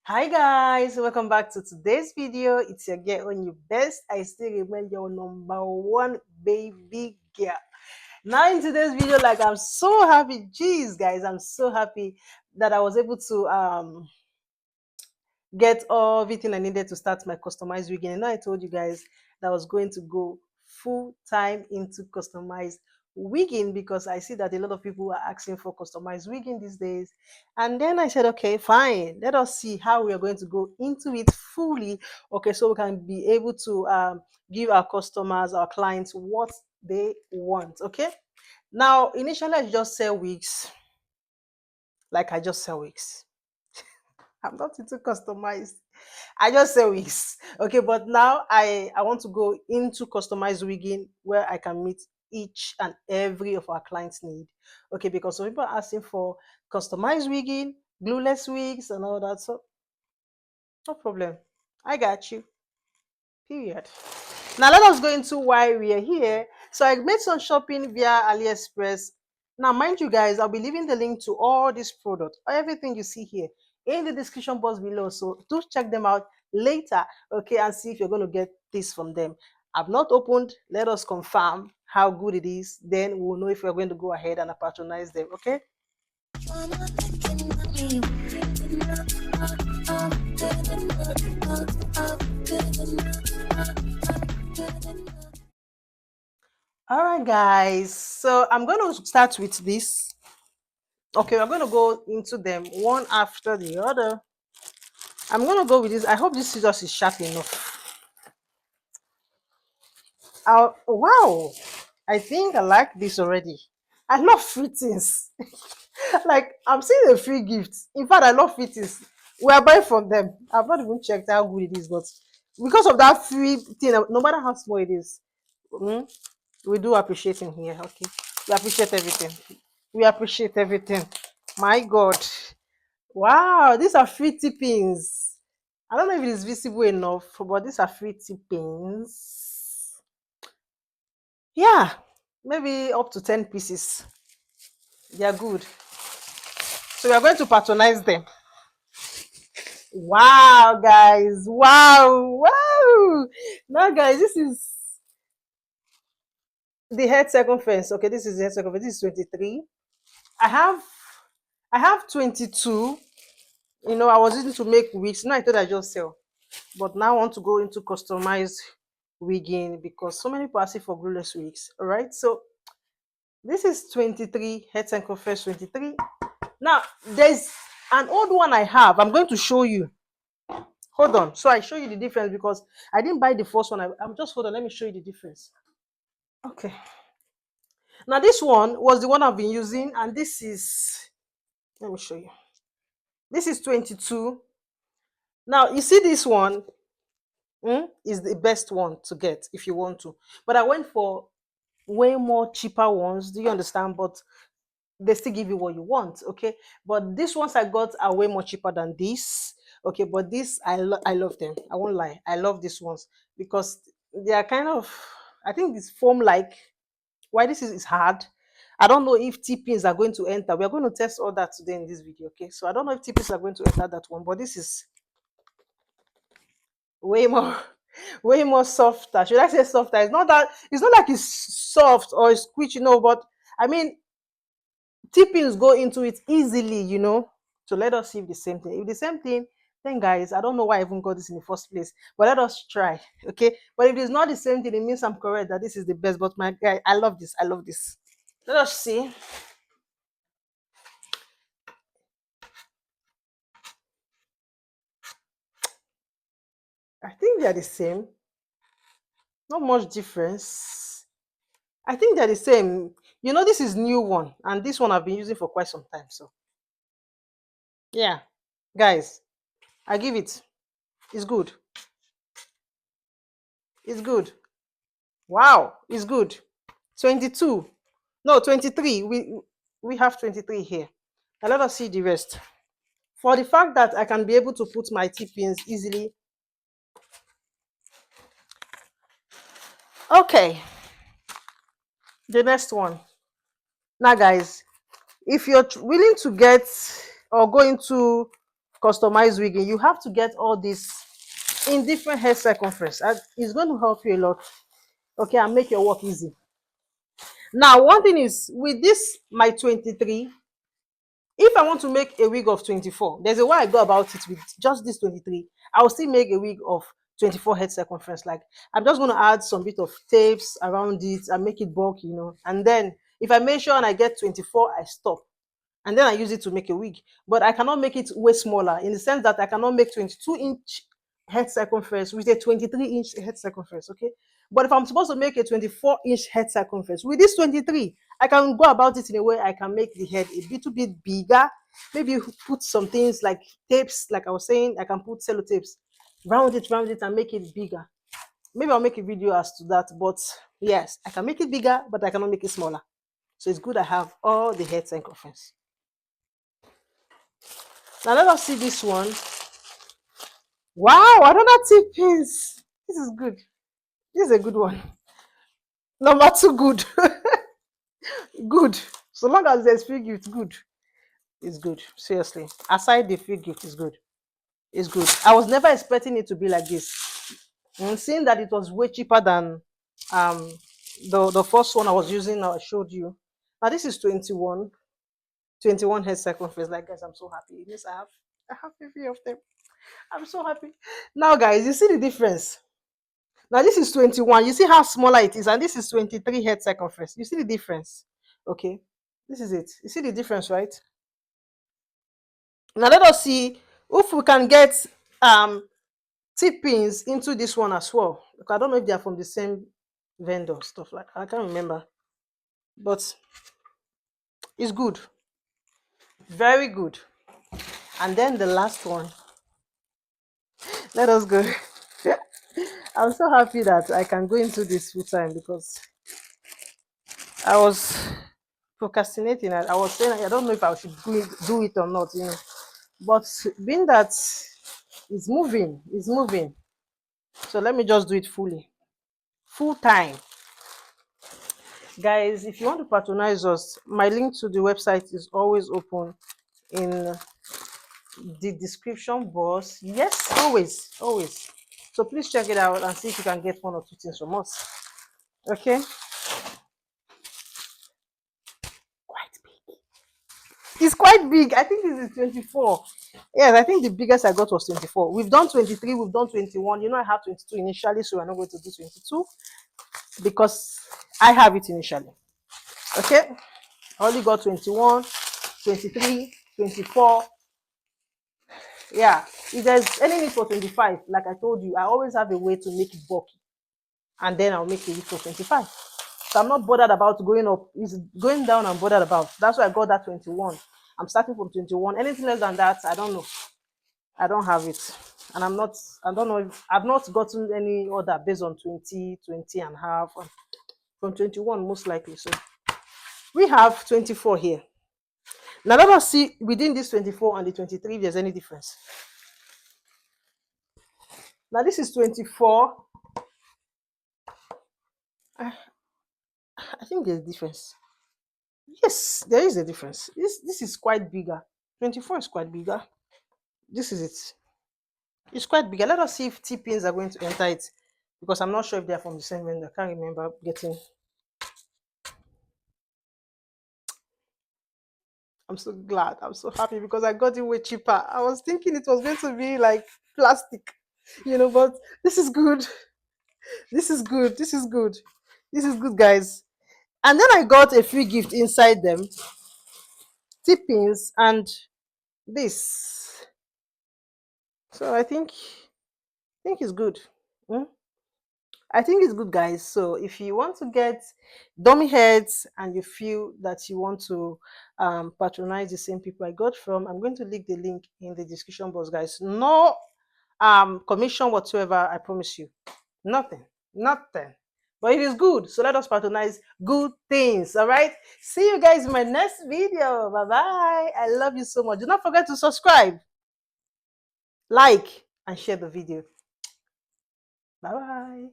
Hi guys, welcome back to today's video. It's your girl on your best. I still remain your number one baby girl. Now in today's video, like I'm so happy. Jeez, guys, I'm so happy that I was able to get everything I needed to start my customized wigging. And I told you guys that I was going to go full time into customized wigging because I see that a lot of people are asking for customized wigging these days. And then I said, okay, fine, let us see how we are going to go into it fully. Okay, so we can be able to give our customers, our clients, what they want. Okay, now initially I just sell wigs, like I just sell wigs. I'm not into customized. I just sell wigs. Okay, but now I want to go into customized wigging where I can meet each and every of our clients' need. Okay, because some people are asking for customized wigging, glueless wigs, and all that. So no problem. I got you. Period. Now let us go into why we are here. So I made some shopping via AliExpress. Now, mind you guys, I'll be leaving the link to all these products, everything you see here in the description box below. So do check them out later, okay, and see if you're going to get this from them. I've not opened. Let us confirm how good it is. Then we'll know if we're going to go ahead and patronize them, okay? All right, guys. So I'm going to start with this. Okay, we're going to go into them one after the other. I'm going to go with this. I hope this scissors is sharp enough. Wow. I think I like this already. I love fittings. Like, I'm seeing a free gift. In fact, I love fittings. We are buying from them. I've not even checked how good it is, but because of that free thing, no matter how small it is, we do appreciate in here. Okay. We appreciate everything. We appreciate everything. My God. Wow, these are free tippings. I don't know if it is visible enough, but these are free tippings. Yeah, maybe up to 10 pieces. They are good. So we are going to patronize them. Wow, guys. Wow. Wow. Now, guys, this is the head circumference. Okay, this is the head circumference. This is 23. I have I have 22. I was using to make wigs. Now I thought I just sell. But now I want to go into customized wigging because so many people are asking for glueless wigs. All right. So this is 23, head circumference 23. Now there's an old one I have. I'm going to show you. Hold on. So I show you the difference because I didn't buy the first one. I'm just hold on. Let me show you the difference. Okay. Now this one was the one I've been using, and this is, let me show you. This is 22. Now you see this one is the best one to get if you want to. But I went for way more cheaper ones. Do you understand? But they still give you what you want, okay? But these ones I got are way more cheaper than this, okay? But this I love them. I won't lie, I love these ones because they are kind of, I think this foam like. Why this is hard. I don't know if TPs are going to enter. We are going to test all that today in this video, okay? So I don't know if TPs are going to enter that one, but this is way more way more softer. Should I say softer? It's not like it's soft or it's squishy, no, but I mean T-pins go into it easily. So let us see if the same thing. If the same thing, then guys, I don't know why I even got this in the first place. But let us try. Okay. But if it's not the same thing, it means I'm correct that this is the best. But my guy, I love this. I love this. Let us see. I think they are the same. Not much difference. I think they're the same. This is new one, and this one I've been using for quite some time. So yeah, guys, I give it. It's good. It's good. Wow, it's good. 22. No, 23. We have 23 here. Now let us see the rest. For the fact that I can be able to put my T-pins easily. Okay. The next one. Now, guys, if you're willing to get or go into customized wigging, you have to get all this in different head circumference, and it's going to help you a lot, okay, and make your work easy. Now, one thing is with this my 23, if I want to make a wig of 24, there's a way I go about it. With just this 23, I'll still make a wig of 24 head circumference. Like, I'm just going to add some bit of tapes around it and make it bulky, and then if I measure and I get 24, I stop, and then I use it to make a wig. But I cannot make it way smaller, in the sense that I cannot make 22-inch head circumference with a 23-inch head circumference, okay? But if I'm supposed to make a 24-inch head circumference with this 23, I can go about it in a way I can make the head a little bit bigger. Maybe put some things like tapes, like I was saying, I can put sellotapes, round it, and make it bigger. Maybe I'll make a video as to that, but yes, I can make it bigger, but I cannot make it smaller. So it's good I have all the head circumference. Now let us see this one. Wow, another tip pins. This is good. This is a good one. Number 2, good. Good. So long as there's free gift, good. It's good. Seriously. Aside the free gift, is good. It's good. I was never expecting it to be like this. And seeing that it was way cheaper than the first one I was using, I showed you. Now this is 21 head circumference. Like, guys, I'm so happy. Yes, I have a few of them. I'm so happy. Now, guys, you see the difference. Now this is 21. You see how smaller it is, and this is 23 head circumference. You see the difference? Okay, this is it. You see the difference, right? Now let us see if we can get tip pins into this one as well. Because I don't know if they are from the same vendor, stuff like that. I can't remember, but it's good, very good. And then the last one. Let us go. I'm so happy that I can go into this full time, because I was procrastinating. I was saying I don't know if I should do it or not, But being that it's moving. So let me just do it full time. Guys, if you want to patronize us, my link to the website is always open in the description box. Yes, always. So please check it out and see if you can get 1 or 2 things from us. Okay. It's quite big. I think this is 24. Yes, I think the biggest I got was 24. We've done 23, we've done 21. I have 22 initially, so we're not going to do 22 because I have it initially. Okay, I only got 21, 23, 24. Yeah, if there's any need for 25, like I told you, I always have a way to make it bulky, and then I'll make it for 25. So I'm not bothered about going up. It's going down I'm bothered about. That's why I got that 21. I'm starting from 21. Anything less than that, I don't know. I don't have it. And I don't know if I've not gotten any order based on 20, 20 and a half. From 21, most likely. So we have 24 here. Now let us see within this 24 and the 23 if there's any difference. Now this is 24. I think there's a difference. Yes, there is a difference. This is quite bigger. 24 is quite bigger. This is it. It's quite bigger. Let us see if T-pins are going to enter it, because I'm not sure if they're from the same vendor. I can't remember getting. I'm so glad. I'm so happy because I got it way cheaper. I was thinking it was going to be like plastic, but this is good. This is good. This is good. This is good, guys. And then I got a free gift inside them. T-pins and this. So I think it's good. I think it's good, guys. So if you want to get dummy heads and you feel that you want to patronize the same people I got from, I'm going to leave the link in the description box, guys. No commission whatsoever, I promise you. Nothing. But it is good. So let us patronize good things. All right. See you guys in my next video. Bye bye. I love you so much. Do not forget to subscribe, like, and share the video. Bye bye.